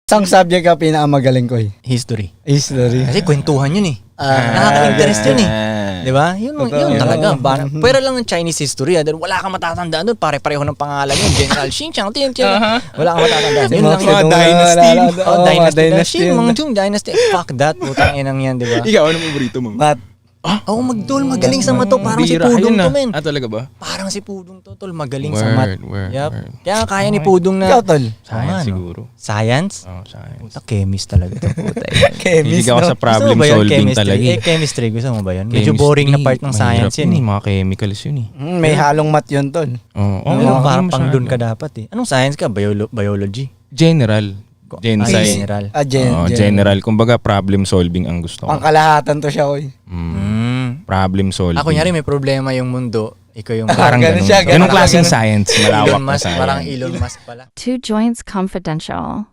Isang subject ka pinakamagaling ko eh. History. History. Kasi kwentuhan yun eh. Nakaka-interest yun eh. Di ba? Yun talaga. Pero lang ng Chinese history. Dahil wala kang matatandaan doon. Pare-pareho ng pangalan yun. General Xinjiang. Wala kang matatandaan. Yun lang yun. Dynasty. Dynasty. Mga Jung Dynasty. Fuck that. Putang inang yan, di ba? Ikaw, ano paborito mo? Math. Oo, magdol. Magaling sa mato. Parang si Bira, Pudong yun to, men. talaga ba? Parang si Pudong to, tol. Magaling sa math. Word. Kaya kaya ni Pudong na... Ikaw, tol. Science ano? siguro. Science? Oh, science. Puta, chemist talaga to. Puta. Hindi Chemist, ako no? sa problem Gusto mo ba yun, solving chemistry? talaga eh. Chemistry. Gusto mo ba yun? Medyo boring na part ng science yun eh. Mga chemicals yun eh. May halong math yun, tol. Oo. Pero parang pang doon ka dapat eh. Anong science ka? Biology? General. Gen Ay, sci. general. General. Kumbaga problem solving ang gusto ko. Pangkalahatan to siya, oy. Problem solving. Ako nyari may problema yung mundo. Ikaw yung... Parang Ganun ganun. siya, Ganung ganun. klaseng science. Malawak Elon na Musk. science. Parang Elon Musk pala. Two Joints Confidential.